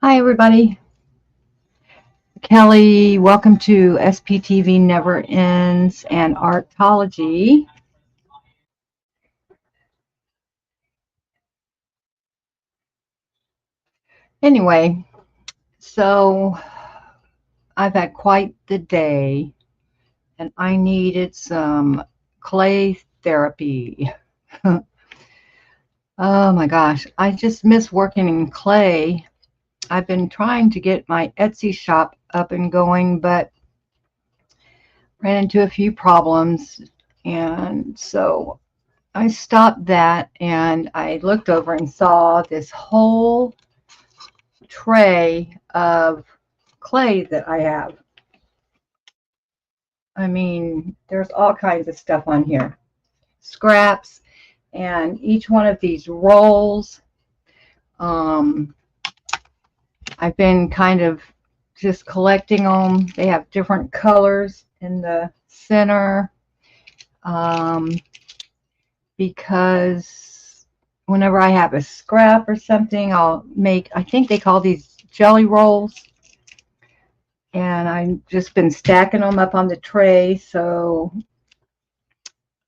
Hi, everybody. Kelly, welcome to SPTV Never Ends and Artology. Anyway, so I've had quite the day and I needed some clay therapy. Oh my gosh, I just miss working in clay. I've been trying to get my Etsy shop up and going, but ran into a few problems, and so I stopped that and I looked over and saw this whole tray of clay that I have. I mean, there's all kinds of stuff on here. Scraps, and each one of these rolls, um, I've been kind of just collecting them. They have different colors in the center, because whenever I have a scrap or something, I'll make, I think they call these jelly rolls. And I've just been stacking them up on the tray so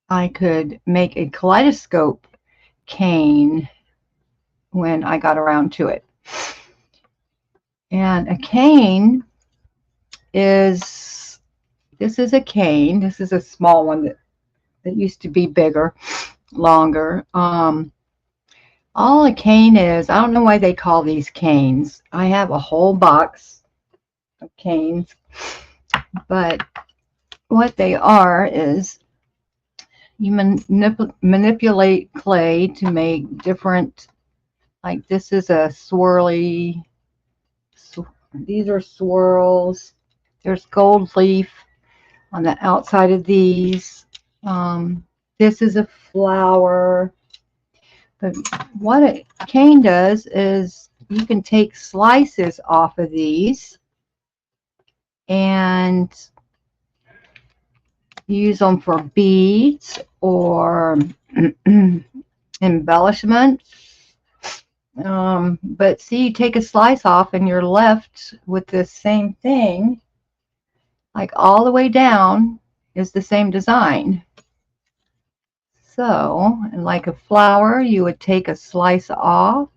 I could make a kaleidoscope cane when I got around to it. And a cane is, this is a cane. This is a small one that used to be bigger, longer. All a cane is, I don't know why they call these canes. I have a whole box of canes, but what they are is you manipulate clay to make different, like this is a swirly, these are swirls. There's gold leaf on the outside of these. This is a flower. But what a cane does is you can take slices off of these and use them for beads or embellishments. But see, you take a slice off and you're left with the same thing. Like all the way down is the same design. So, and like a flower, you would take a slice off.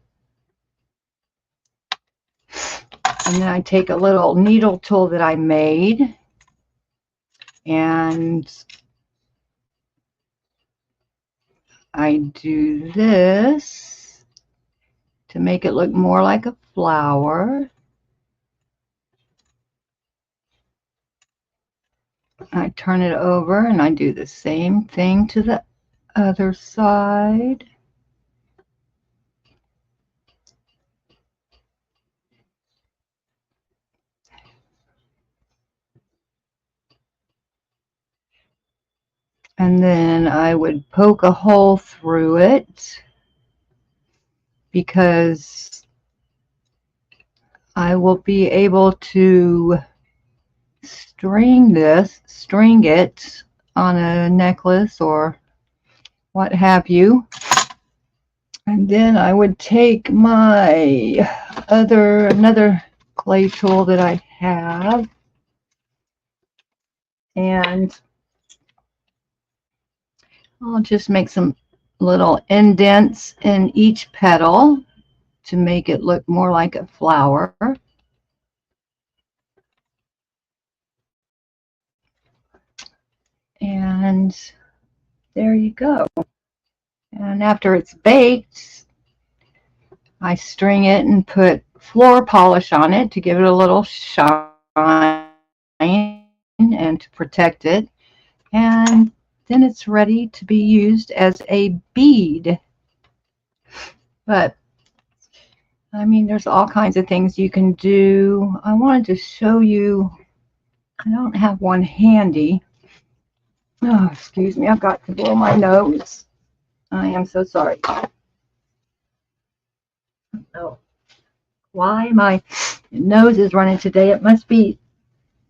And then I take a little needle tool that I made and I do this to make it look more like a flower. I turn it over and I do the same thing to the other side. And then I would poke a hole through it because I will be able to string it on a necklace or what have you. And then I would take my another clay tool that I have, and I'll just make some little indents in each petal to make it look more like a flower. And there you go. And after it's baked, I string it and put floor polish on it to give it a little shine and to protect it. And then it's ready to be used as a bead. But I mean, there's all kinds of things you can do. I wanted to show you, I don't have one handy. Oh, excuse me, I've got to blow my nose. I am so sorry. Oh, why my nose is running today? It must be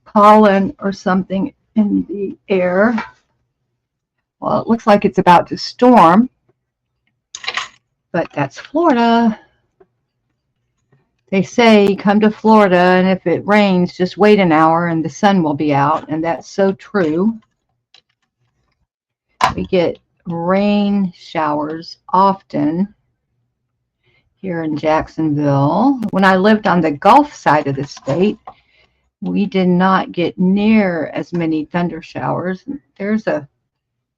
pollen or something in the air. Well, it looks like it's about to storm, but that's Florida. They say come to Florida and if it rains, just wait an hour and the sun will be out. And that's so true. We get rain showers often here in Jacksonville. When I lived on the Gulf side of the state, we did not get near as many thunder showers. There's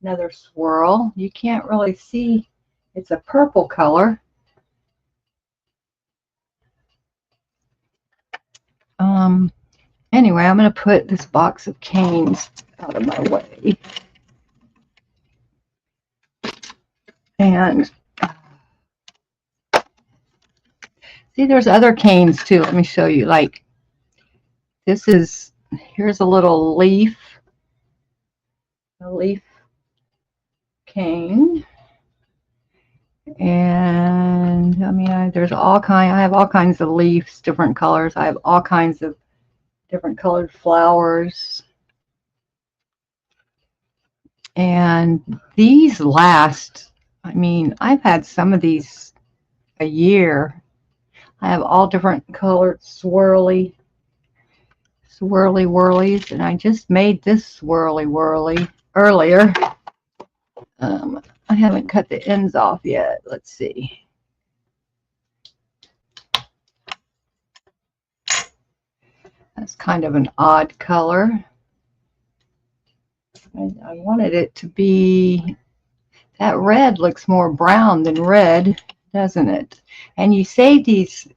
another swirl. You can't really see. It's a purple color. Anyway, I'm going to put this box of canes out of my way. And see, there's other canes too. Let me show you. Like, here's a little leaf cane. And I mean, I have all kinds of leaves, different colors. I have all kinds of different colored flowers. And these last, I mean, I've had some of these a year. I have all different colored swirly whirlies, and I just made this swirly whirly earlier. I haven't cut the ends off yet. Let's see. That's kind of an odd color. I wanted it to be, that red looks more brown than red, doesn't it? And you save these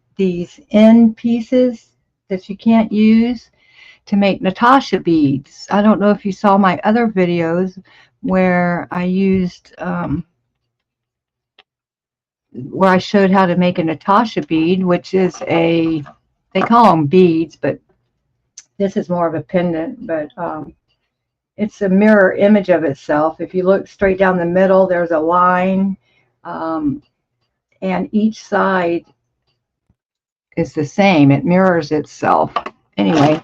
end pieces that you can't use to make Natasha beads. I don't know if you saw my other videos where I used, where I showed how to make a Natasha bead, which is they call them beads, but this is more of a pendant, but it's a mirror image of itself. If you look straight down the middle, there's a line, and each side is the same. It mirrors itself. Anyway,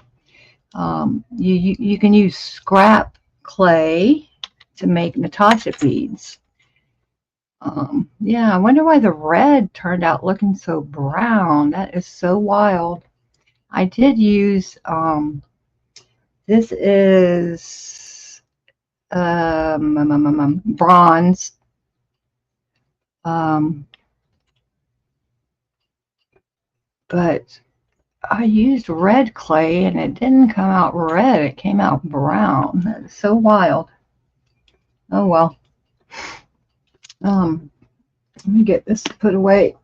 you can use scrap clay to make Natasha beads. Yeah, I wonder why the red turned out looking so brown. That is so wild. I did use, this is bronze. But I used red clay and it didn't come out red. It came out brown. That's so wild. Oh well. Let me get this put away.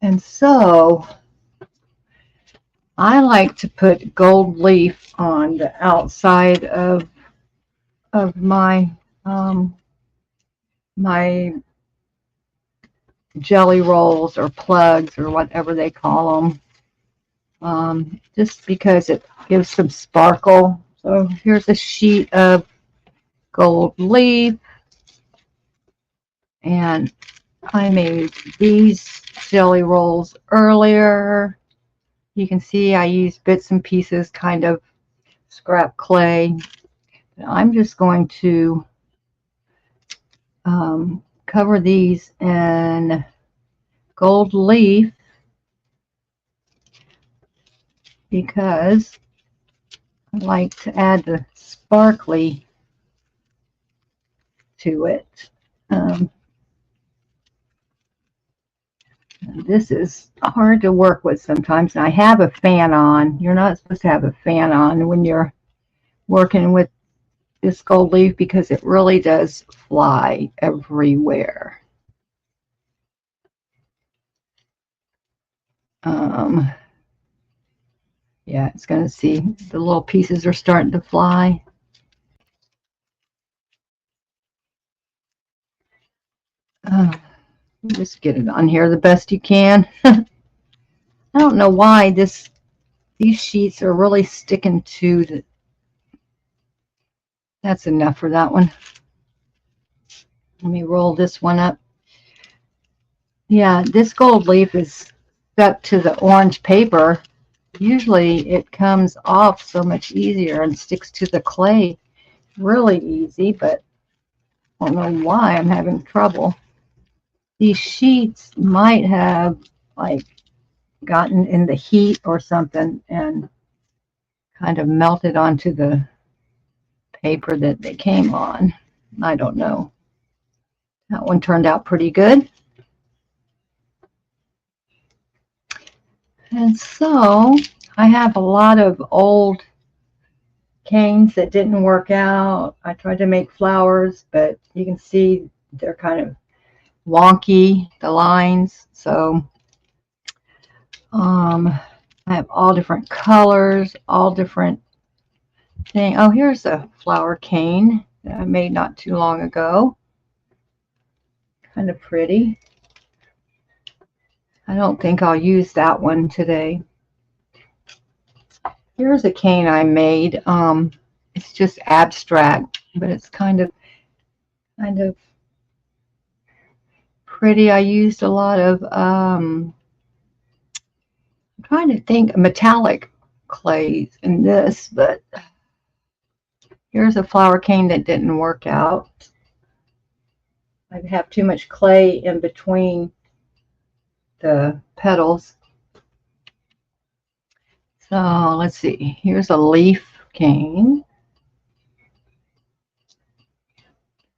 And so I like to put gold leaf on the outside of my my jelly rolls or plugs or whatever they call them, just because it gives some sparkle. So here's a sheet of gold leaf, and I made these jelly rolls earlier. You can see I used bits and pieces, kind of scrap clay. I'm just going to cover these in gold leaf because I like to add the sparkly to it. This is hard to work with sometimes, and I have a fan on. You're not supposed to have a fan on when you're working with this gold leaf because it really does fly everywhere. Yeah, it's going to see the little pieces are starting to fly. Just get it on here the best you can. I don't know why these sheets are really sticking to the. That's enough for that one. Let me roll this one up. Yeah, this gold leaf is stuck to the orange paper. Usually it comes off so much easier and sticks to the clay really easy, but I don't know why I'm having trouble. these sheets might have like gotten in the heat or something and kind of melted onto the paper that they came on. I don't know. That one turned out pretty good. And so I have a lot of old canes that didn't work out. I tried to make flowers, but you can see they're kind of wonky, the lines. So I have all different colors, all different things. Oh, here's a flower cane that I made not too long ago. Kind of pretty. I don't think I'll use that one today. Here's a cane I made. It's just abstract, but it's kind of pretty. I used a lot of I'm trying to think metallic clays in this, but here's a flower cane that didn't work out. I have too much clay in between the petals. So let's see. Here's a leaf cane.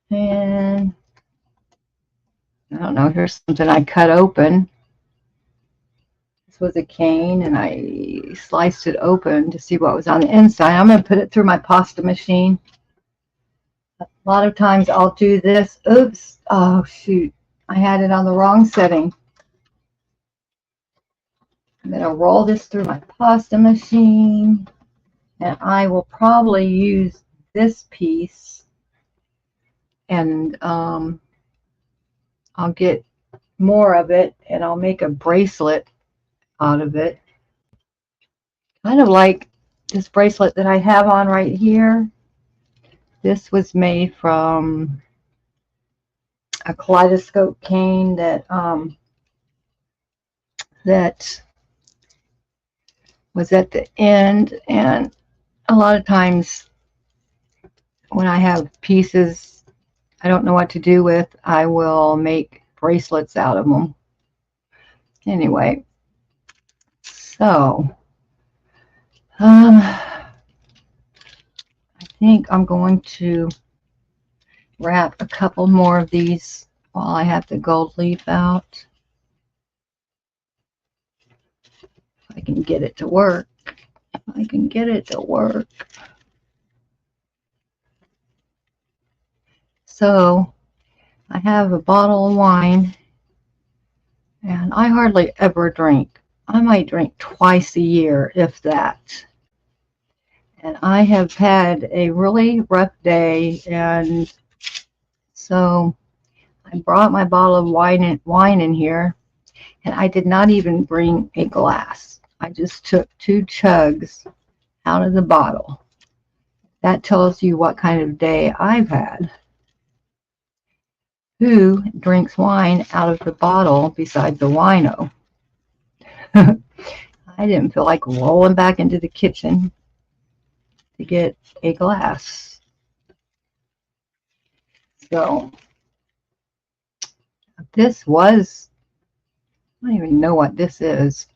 And I don't know, here's something I cut open. This was a cane and I sliced it open to see what was on the inside. I'm going to put it through my pasta machine. A lot of times I'll do this. Oops. Oh, shoot. I had it on the wrong setting. I'm going to roll this through my pasta machine. And I will probably use this piece. And I'll get more of it. And I'll make a bracelet out of it. Kind of like this bracelet that I have on right here. This was made from a kaleidoscope cane that that was at the end, and a lot of times when I have pieces I don't know what to do with, I will make bracelets out of them. Anyway, so I think I'm going to wrap a couple more of these while I have the gold leaf out. If I can get it to work. If I can get it to work. So I have a bottle of wine, and I hardly ever drink. I might drink twice a year, if that. And I have had a really rough day, and so I brought my bottle of wine in here, and I did not even bring a glass. I just took 2 chugs out of the bottle. That tells you what kind of day I've had. Who drinks wine out of the bottle besides the wino? I didn't feel like rolling back into the kitchen to get a glass. So this was, I don't even know what this is.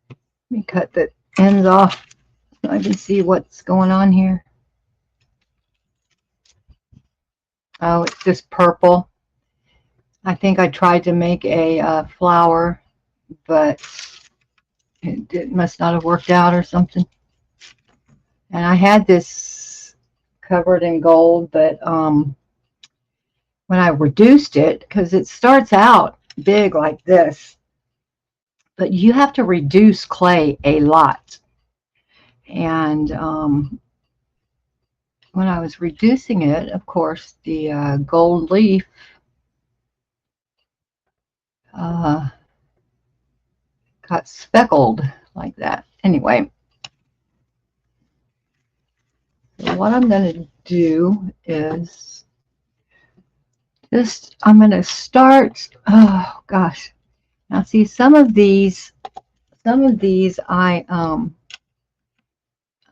Let me cut the ends off so I can see what's going on here. Oh, it's just purple. I think I tried to make a flower, but it must not have worked out or something. And I had this covered in gold, but when I reduced it, because it starts out big like this, but you have to reduce clay a lot. And when I was reducing it, of course, the gold leaf got speckled like that. Anyway, so what I'm going to do is I'm going to start, oh gosh. Now see, some of these I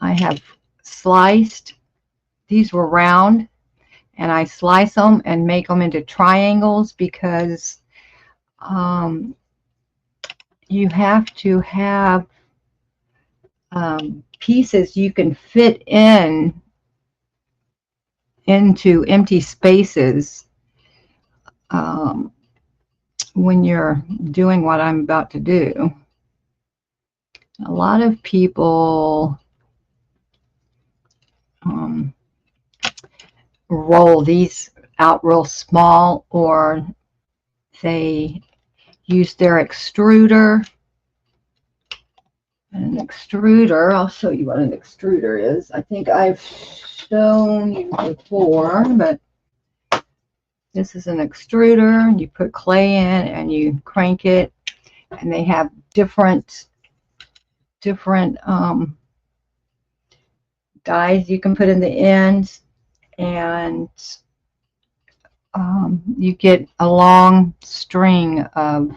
have sliced. These were round, and I slice them and make them into triangles because you have to have pieces you can fit into empty spaces when you're doing what I'm about to do. A lot of people roll these out real small, or they use their extruder. An extruder, I'll show you what an extruder is. I think I've shown you before, but this is an extruder. You put clay in and you crank it, and they have different dies you can put in the ends, and you get a long string of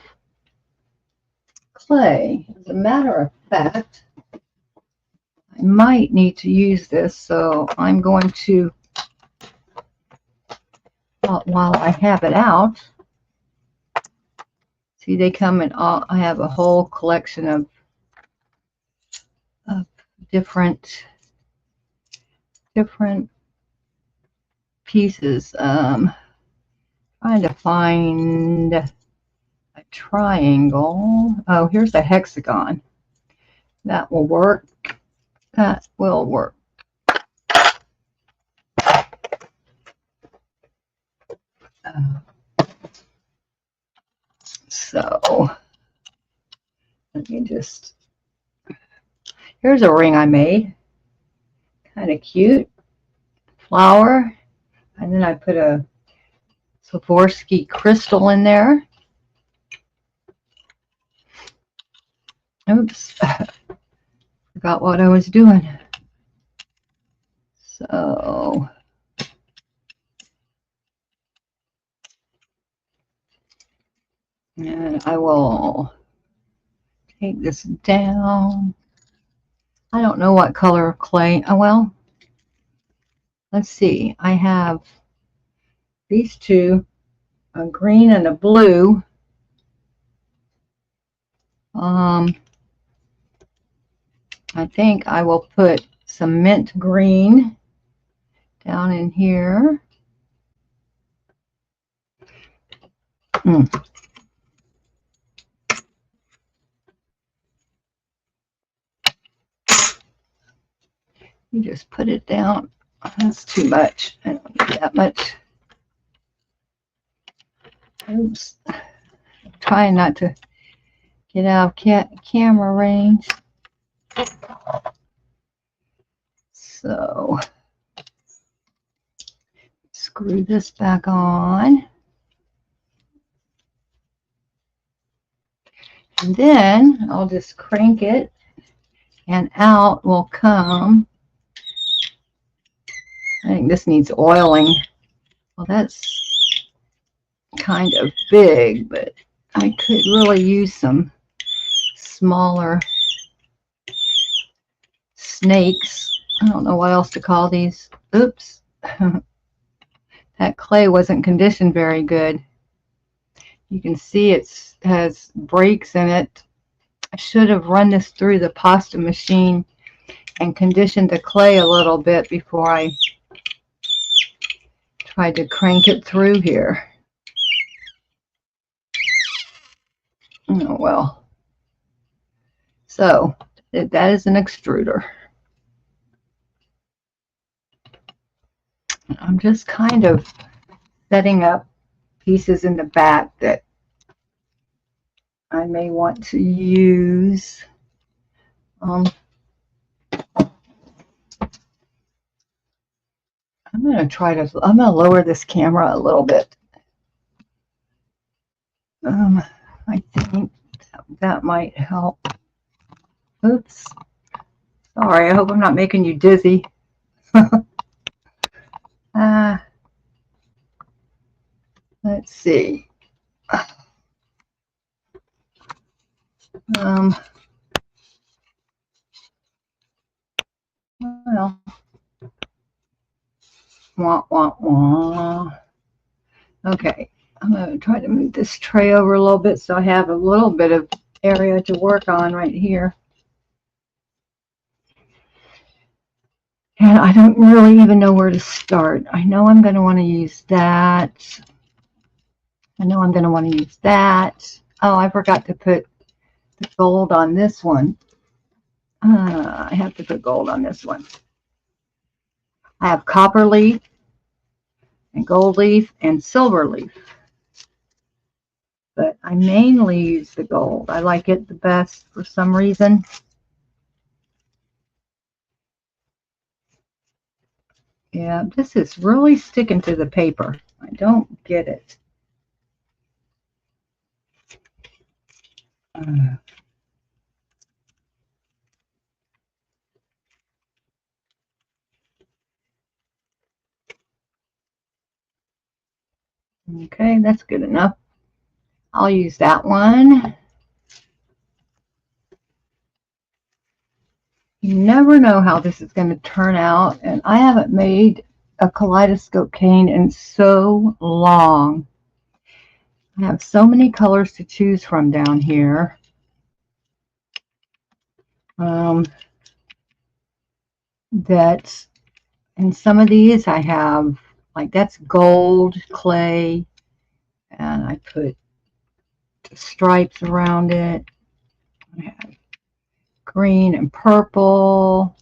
clay. As a matter of fact, I might need to use this, so I'm going to, while I have it out, see, they come in all, I have a whole collection of different pieces. Trying to find a triangle. Oh, here's a hexagon. That will work. That will work. So let me just, here's a ring I made. Kind of cute. Flower. And then I put a Swarovski crystal in there. Oops. Forgot what I was doing. So and I will take this down. I don't know what color of clay. Oh, well, let's see. I have these two, a green and a blue. I think I will put some mint green down in here. You just put it down. That's too much. I don't need that much. Oops. I'm trying not to get out of camera range. So screw this back on. And then I'll just crank it, and out will come. I think this needs oiling. Well, that's kind of big, but I could really use some smaller snakes. I don't know what else to call these. Oops. That clay wasn't conditioned very good. You can see it has breaks in it. I should have run this through the pasta machine and conditioned the clay a little bit before I tried to crank it through here. Oh well. So that is an extruder. I'm just kind of setting up pieces in the back that I may want to use. I'm going to lower this camera a little bit. I think that might help. Oops. Sorry, I hope I'm not making you dizzy. Let's see. Well, Wah, wah, wah. Okay, I'm going to try to move this tray over a little bit so I have a little bit of area to work on right here. And I don't really even know where to start. I know I'm going to want to use that. I know I'm going to want to use that. Oh, I forgot to put the gold on this one. I have to put gold on this one. I have copper leaf and gold leaf and silver leaf. But I mainly use the gold. I like it the best for some reason. Yeah, this is really sticking to the paper. I don't get it. Okay, that's good enough. I'll use that one. You never know how this is going to turn out, and I haven't made a kaleidoscope cane in so long. I have so many colors to choose from down here. That and some of these I have, like that's gold clay, and I put stripes around it. I have green and purple.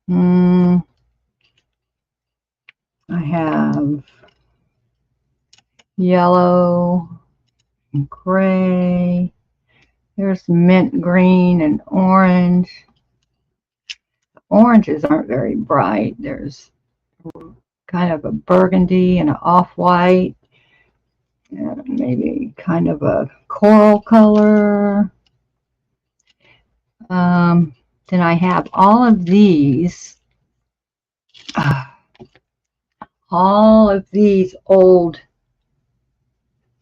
I have yellow and gray. There's mint green and orange. The oranges aren't very bright. There's kind of a burgundy and an off-white, and maybe kind of a coral color. Then I have all of these old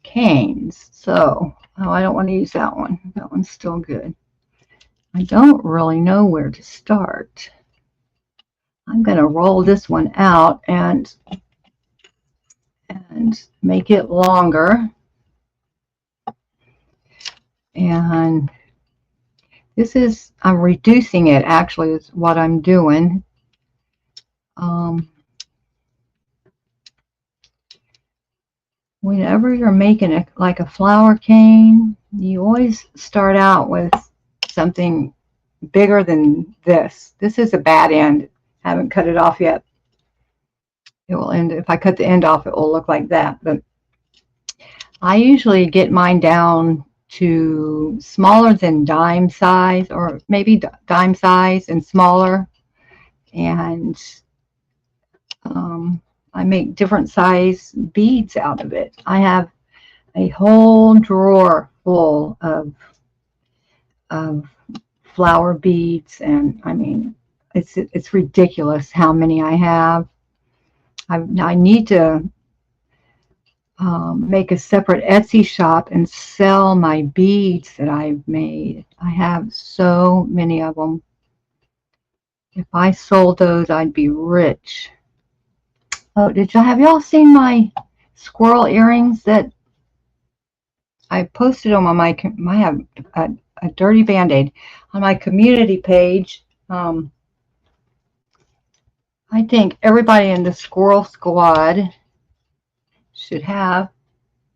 canes. So, oh, I don't want to use that one. That one's still good. I don't really know where to start. I'm going to roll this one out and make it longer. And this is, I'm reducing it actually is what I'm doing. Whenever you're making like a flower cane, you always start out with something bigger than this. This is a bad end. I haven't cut it off yet. It will end, if I cut the end off, it will look like that. But I usually get mine down to smaller than dime size, or maybe dime size and smaller. And I make different size beads out of it. I have a whole drawer full of flower beads, and I mean, it's ridiculous how many I have. I need to make a separate Etsy shop and sell my beads that I've made. I have so many of them. If I sold those, I'd be rich. Oh, have y'all seen my squirrel earrings that I posted them on my, I have a dirty Band-Aid on my community page. I think everybody in the squirrel squad should have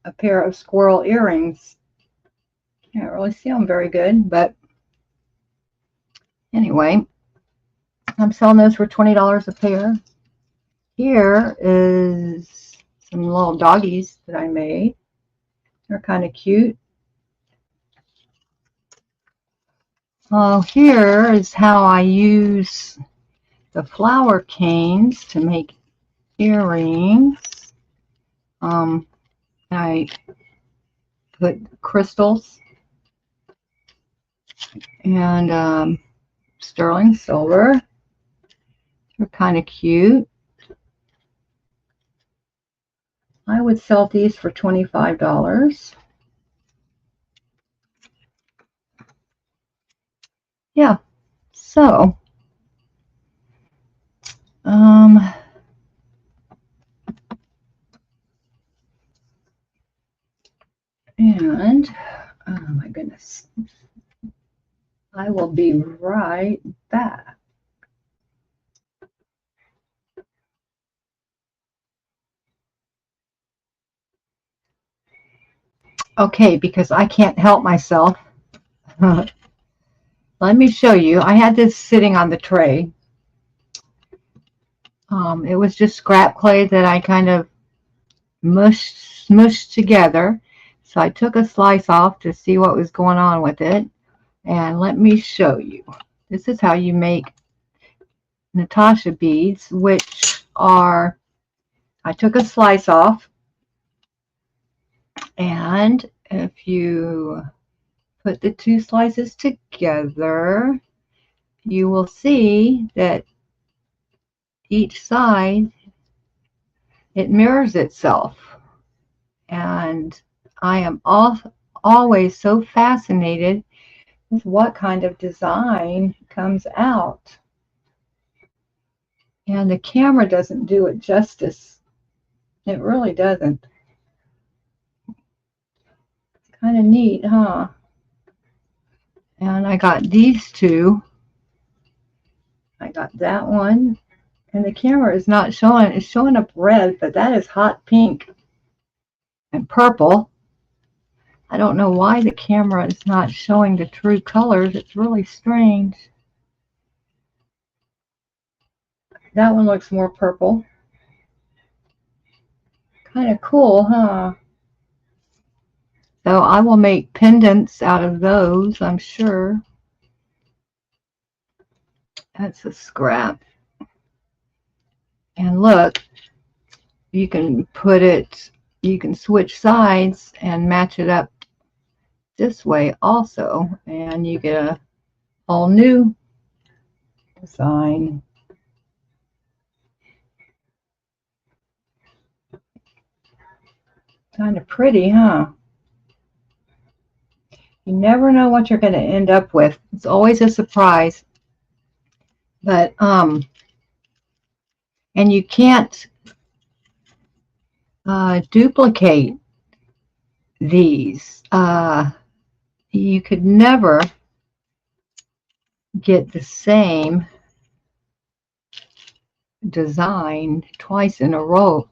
a pair of squirrel earrings. Can't really see them very good, but anyway, I'm selling those for $20 a pair. Here is some little doggies that I made. They're kind of cute. Oh, here is how I use the flower canes to make earrings. I put crystals and sterling silver. They're kind of cute. I would sell these for $25. Yeah, so Um, and oh my goodness, I will be right back. Okay, because I can't help myself. Let me show you. I had this sitting on the tray. It was just scrap clay that I kind of smushed together. So I took a slice off to see what was going on with it. And let me show you. This is how you make Natasha beads, which are, I took a slice off, and if you put the two slices together, you will see that each side, it mirrors itself. And I am always so fascinated with what kind of design comes out. And the camera doesn't do it justice. It really doesn't. It's kind of neat, huh? And I got these two. I got that one. And the camera is not showing, it's showing up red, but that is hot pink and purple. I don't know why the camera is not showing the true colors. It's really strange. That one looks more purple. Kind of cool, huh? So I will make pendants out of those, I'm sure. That's a scrap. And look, you can put it, you can switch sides and match it up this way also, and you get a whole new design. Kind of pretty, huh? You never know what you're going to end up with. It's always a surprise. But and you can't duplicate these. You could never get the same design twice in a row.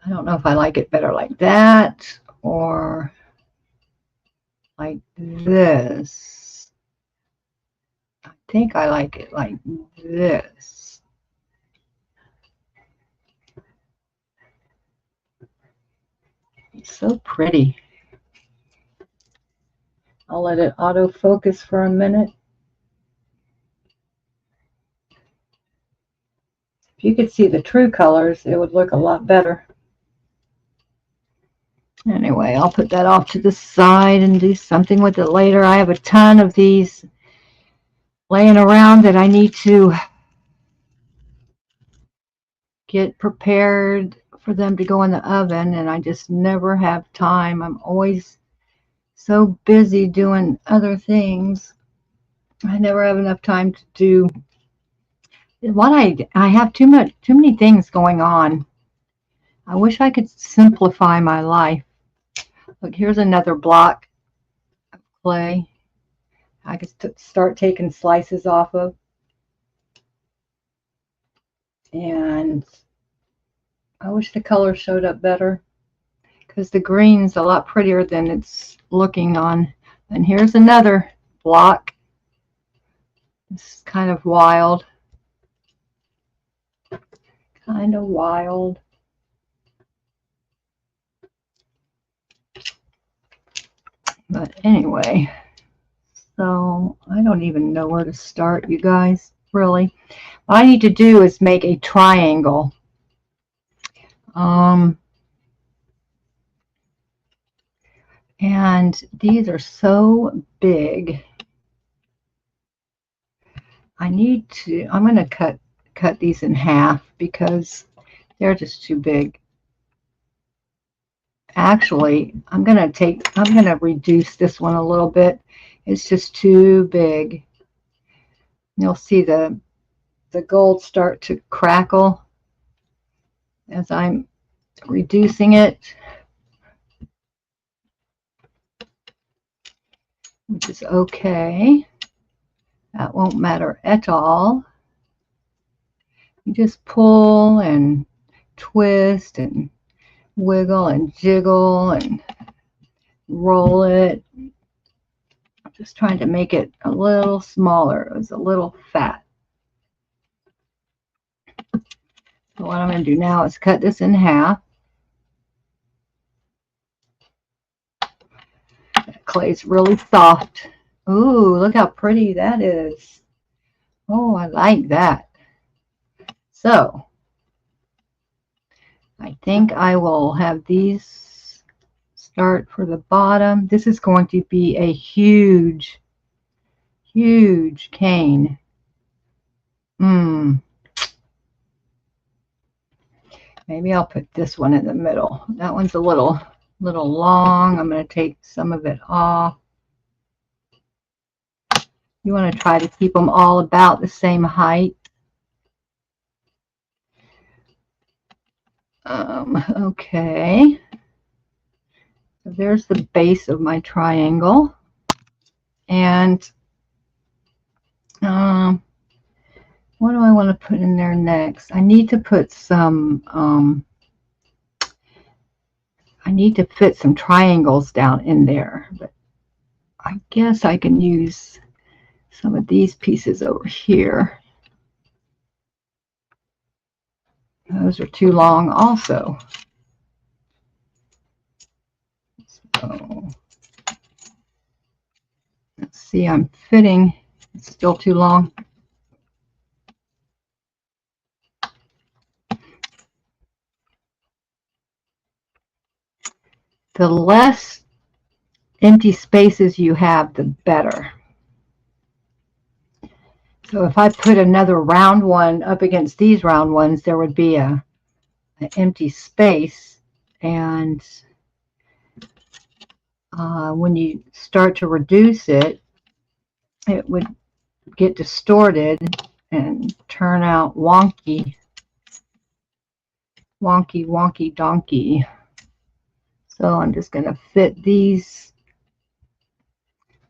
I don't know if I like it better like that or like this. I think I like it like this. It's so pretty. I'll let it autofocus for a minute. If you could see the true colors, it would look a lot better. Anyway, I'll put that off to the side and do something with it later. I have a ton of these laying around that I need to get prepared for them to go in the oven, and I just never have time. I'm always so busy doing other things. I never have enough time to do what I have too many things going on. I wish I could simplify my life. Look, here's another block of clay I could start taking slices off of. And I wish the color showed up better because the green's a lot prettier than it's looking on. And here's another block. This is kind of wild. Kind of wild. But anyway, so I don't even know where to start, you guys, really. What I need to do is make a triangle. And these are so big. I'm going to cut these in half because they're just too big. Actually, I'm going to reduce this one a little bit. It's just too big. You'll see the gold start to crackle as I'm reducing it, which is okay. That won't matter at all. You just pull and twist and wiggle and jiggle and roll it. I'm just trying to make it a little smaller. It was a little fat. So what I'm going to do now is cut this in half. That clay's really soft. Ooh, look how pretty that is. Oh, I like that. So I think I will have these start for the bottom. This is going to be a huge, huge cane. Maybe I'll put this one in the middle. That one's a little long. I'm going to take some of it off. You want to try to keep them all about the same height. Okay. So there's the base of my triangle. And what do I want to put in there next? I need to put some, I need to fit some triangles down in there. But I guess I can use some of these pieces over here. Those are too long also. So let's see, I'm fitting. It's still too long. The less empty spaces you have, the better. So if I put another round one up against these round ones, there would be an empty space. And when you start to reduce it, it would get distorted and turn out wonky, wonky donkey. So I'm just going to fit these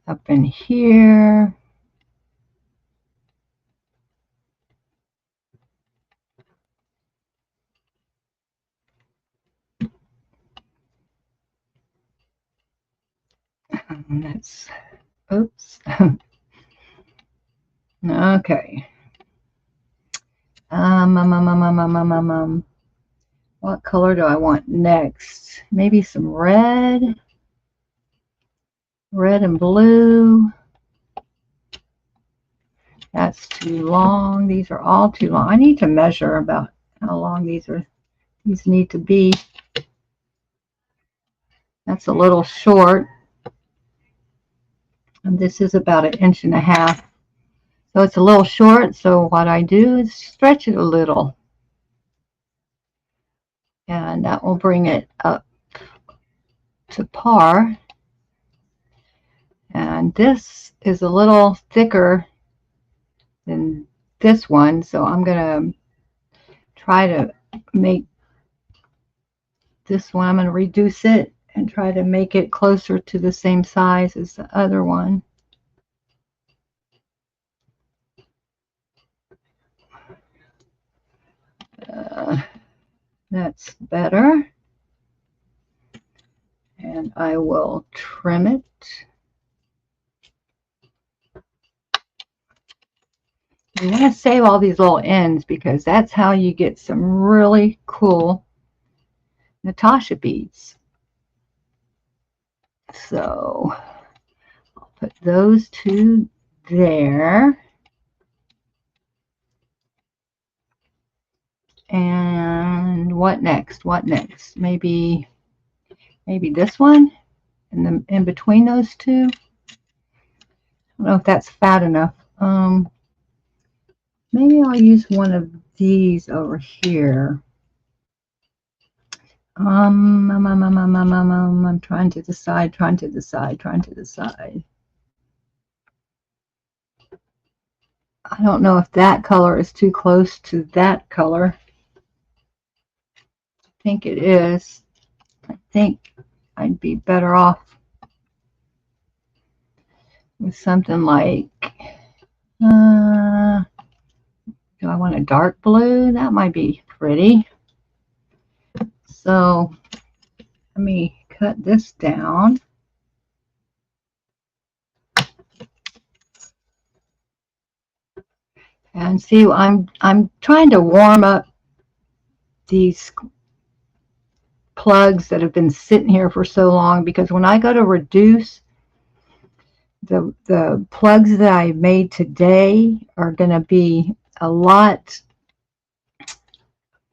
up in here. And that's, oops. Okay. What color do I want next? Maybe some red. Red and blue. That's too long. These are all too long. I need to measure about how long these need to be. That's a little short. And this is about 1.5 inches. So it's a little short. So what I do is stretch it a little. And that will bring it up to par. And this is a little thicker than this one. So I'm going to try to make this one, I'm going to reduce it and try to make it closer to the same size as the other one. That's better. And I will trim it. You want to save all these little ends because that's how you get some really cool Natasha beads. So I'll put those two there. And what next? What next? Maybe this one in between those two. I don't know if that's fat enough. Maybe I'll use one of these over here. I'm trying to decide. I don't know if that color is too close to that color. I think it is. I think I'd be better off with something like, do I want a dark blue? That might be pretty. So let me cut this down. And see, I'm trying to warm up these plugs that have been sitting here for so long, because when I go to reduce, the plugs that I made today are going to be a lot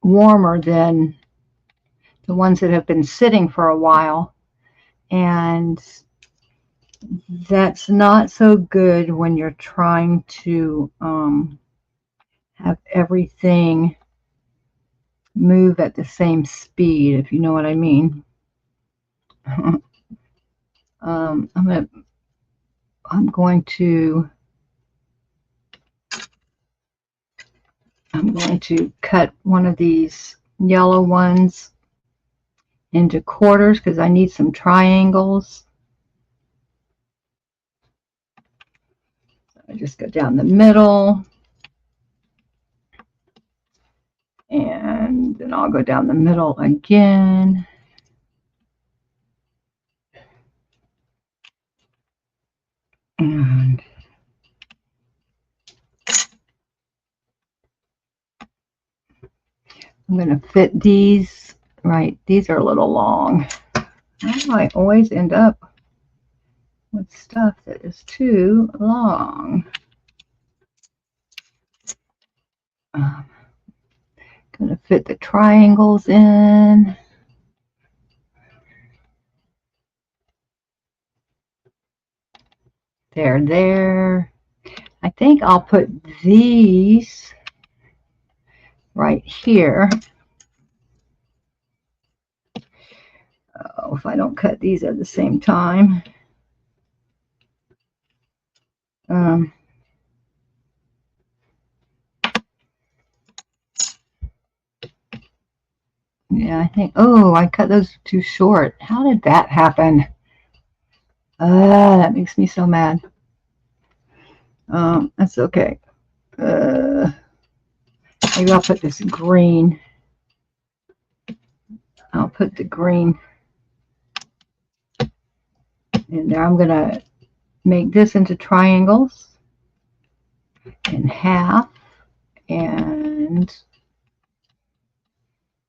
warmer than the ones that have been sitting for a while, and that's not so good when you're trying to have everything move at the same speed, if you know what I mean. I'm going to cut one of these yellow ones into quarters because I need some triangles. So I just go down the middle, and then I'll go down the middle again. And I'm going to fit these right. These are a little long. I always end up with stuff that is too long. Going to fit the triangles in. There. I think I'll put these right here. Oh, if I don't cut these at the same time. Yeah, I think, oh, I cut those too short. How did that happen? That makes me so mad. That's okay. Maybe I'll put this green. I'll put the green in there. I'm going to make this into triangles in half and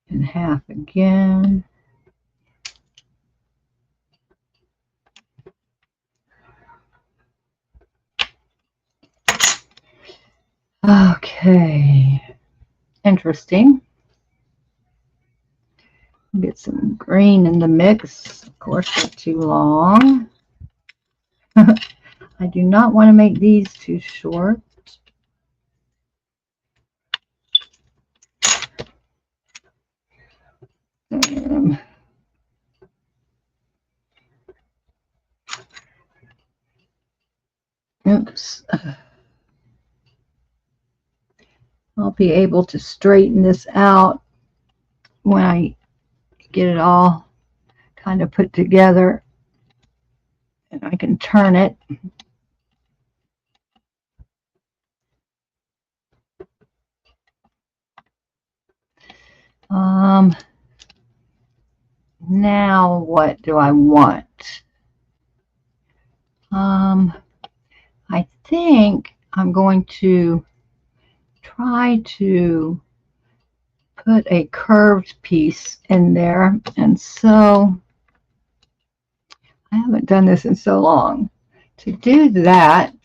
in half again. Okay, interesting. Get some green in the mix. Of course, they're too long. I do not want to make these too short. Oops. I'll be able to straighten this out when I get it all kind of put together, and I can turn it. Now what do I want? I think I'm going to try to put a curved piece in there, and so I haven't done this in so long. To do that,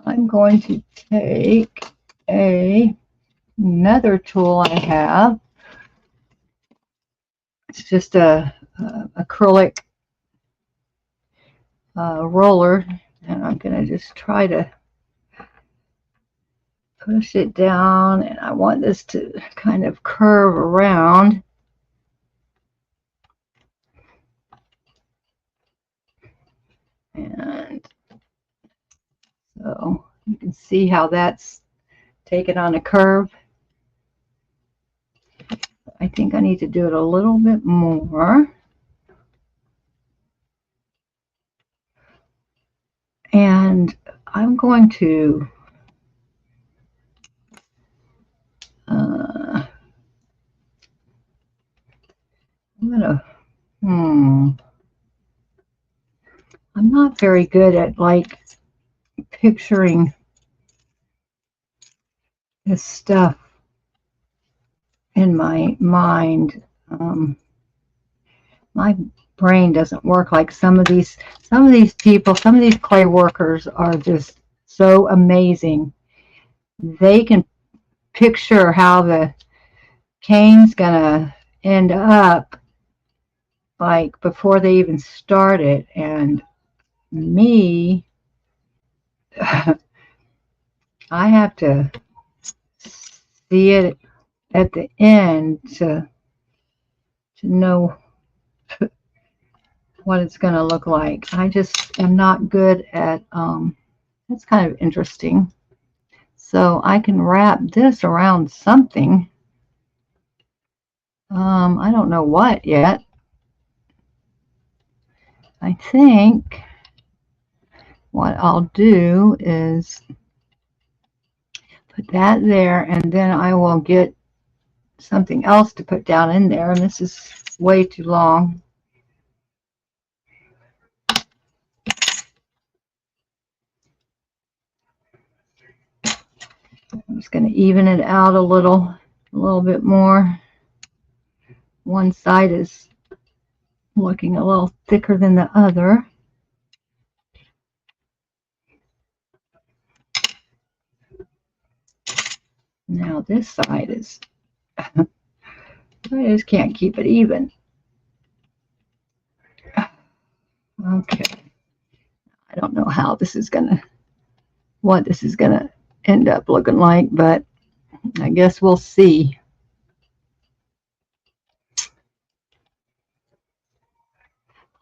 I'm going to take another tool I have. It's just a acrylic roller, and I'm going to just try to push it down, and I want this to kind of curve around. And so you can see how that's take it on a curve. I think I need to do it a little bit more. And I'm going to I'm not very good at like picturing this stuff in my mind. My brain doesn't work like some of these people. Some of these clay workers are just so amazing. They can picture how the cane's gonna end up like before they even start it, and me, I have to see it at the end to know what it's going to look like. I just am not good at that's kind of interesting. So I can wrap this around something. I don't know what yet. I think what I'll do is put that there, and then I will get something else to put down in there. And this is way too long. I'm just going to even it out a little bit more. One side is looking a little thicker than the other. Now this side is, I just can't keep it even. Okay. I don't know how this is gonna, what this is gonna end up looking like, but I guess we'll see.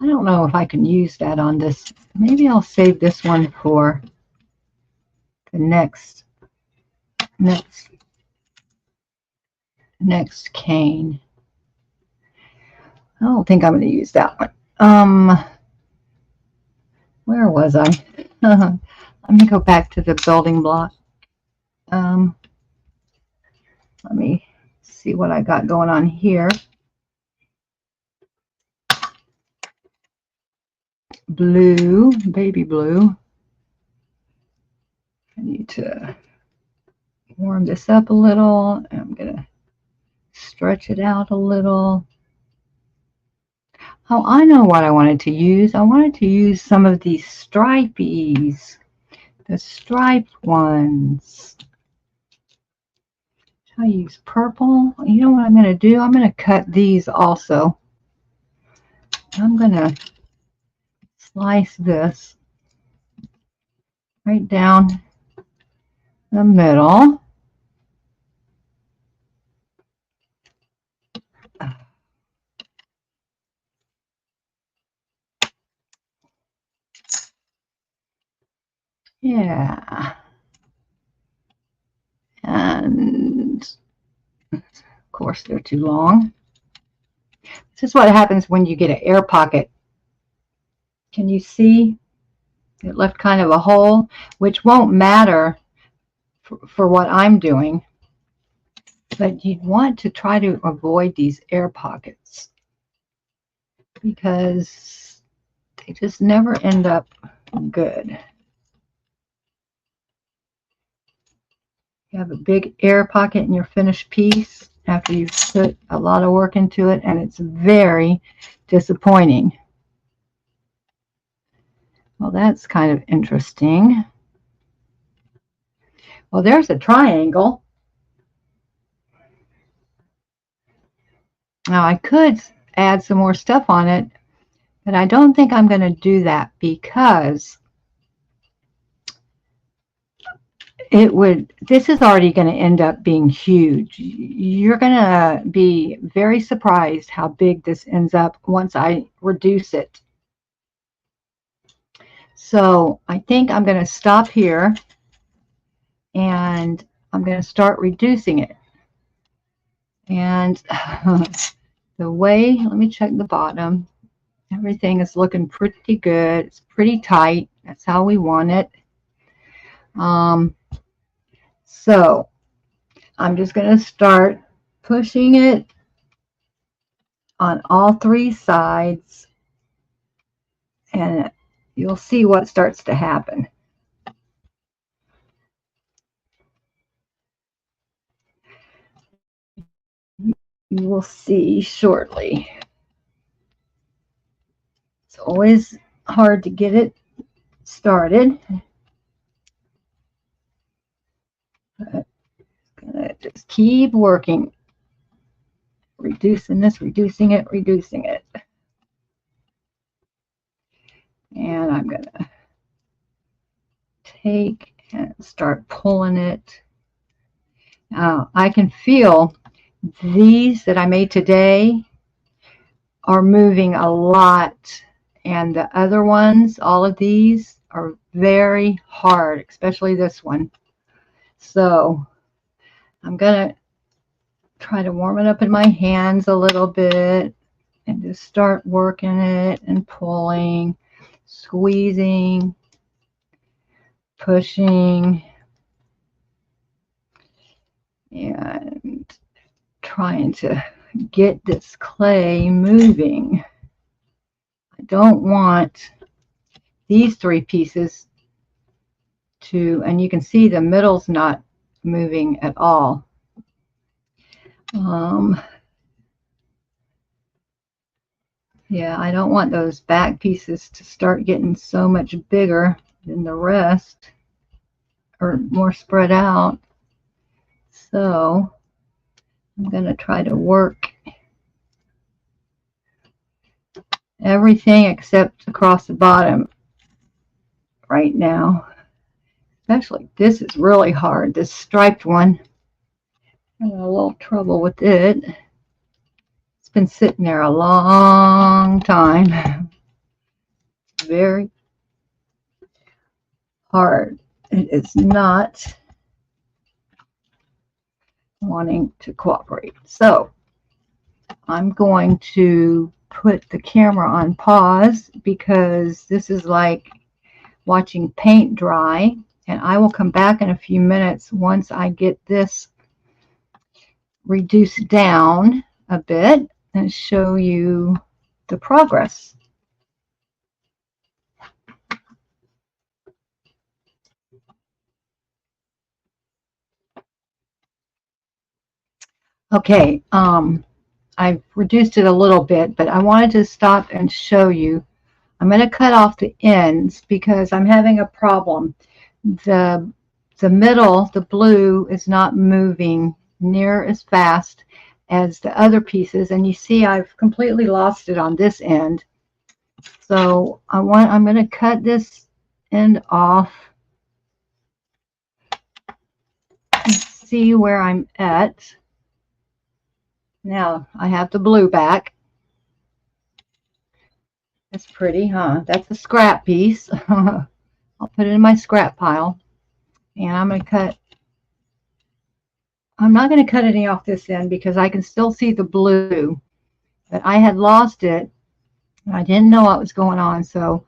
I don't know if I can use that on this. Maybe I'll save this one for the next cane. I don't think I'm going to use that one. Where was I? Let me go back to the building block. Let me see what I got going on here. Blue, baby blue. I need to warm this up a little. I'm going to stretch it out a little. Oh, I know what I wanted to use. I wanted to use some of these stripies, the striped ones. Should I use purple? You know what I'm going to do? I'm going to cut these also. I'm going to slice this right down the middle. Yeah. And of course they're too long. This is what happens when you get an air pocket. Can you see? It left kind of a hole, which won't matter for what I'm doing. But you'd want to try to avoid these air pockets because they just never end up good. You have a big air pocket in your finished piece after you've put a lot of work into it, and it's very disappointing. Well, that's kind of interesting. Well, there's a triangle. Now, I could add some more stuff on it, but I don't think I'm going to do that because this is already going to end up being huge. You're going to be very surprised how big this ends up once I reduce it. So I think I'm going to stop here, and I'm going to start reducing it. And the way, let me check the bottom. Everything is looking pretty good. It's pretty tight. That's how we want it. So I'm just going to start pushing it on all three sides, and you'll see what starts to happen. You will see shortly. It's always hard to get it started. But gonna just keep working, reducing this, reducing it, reducing it. And I'm gonna take and start pulling it. I can feel these that I made today are moving a lot, and the other ones, all of these, are very hard, especially this one. So I'm gonna try to warm it up in my hands a little bit and just start working it and pulling, squeezing, pushing, and trying to get this clay moving. I don't want these three pieces to, and you can see the middle's not moving at all. Yeah, I don't want those back pieces to start getting so much bigger than the rest or more spread out. So I'm going to try to work everything except across the bottom right now. Especially this is really hard, this striped one. I have a little trouble with it. It's been sitting there a long time. It's very hard. It is not wanting to cooperate. So I'm going to put the camera on pause because this is like watching paint dry, and I will come back in a few minutes once I get this reduced down a bit and show you the progress. Okay, I've reduced it a little bit, but I wanted to stop and show you. I'm going to cut off the ends because I'm having a problem. The middle, the blue, is not moving near as fast as the other pieces, and you see I've completely lost it on this end. So I'm going to cut this end off and see where I'm at. Now I have the blue back. That's pretty, huh? That's a scrap piece. I'll put it in my scrap pile. And I'm going to cut. I'm not going to cut any off this end because I can still see the blue. But I had lost it. I didn't know what was going on. So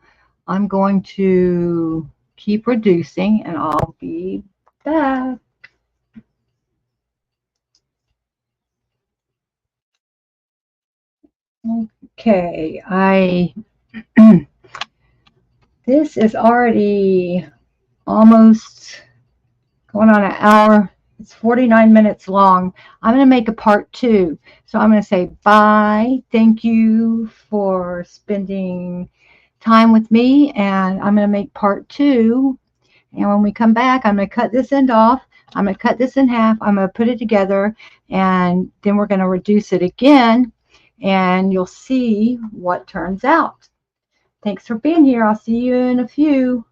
I'm going to keep reducing and I'll be back. Okay, this is already almost going on an hour. It's 49 minutes long. I'm going to make a part 2. So I'm going to say bye. Thank you for spending time with me. And I'm going to make part 2. And when we come back, I'm going to cut this end off. I'm going to cut this in half. I'm going to put it together. And then we're going to reduce it again. And you'll see what turns out. Thanks for being here. I'll see you in a few.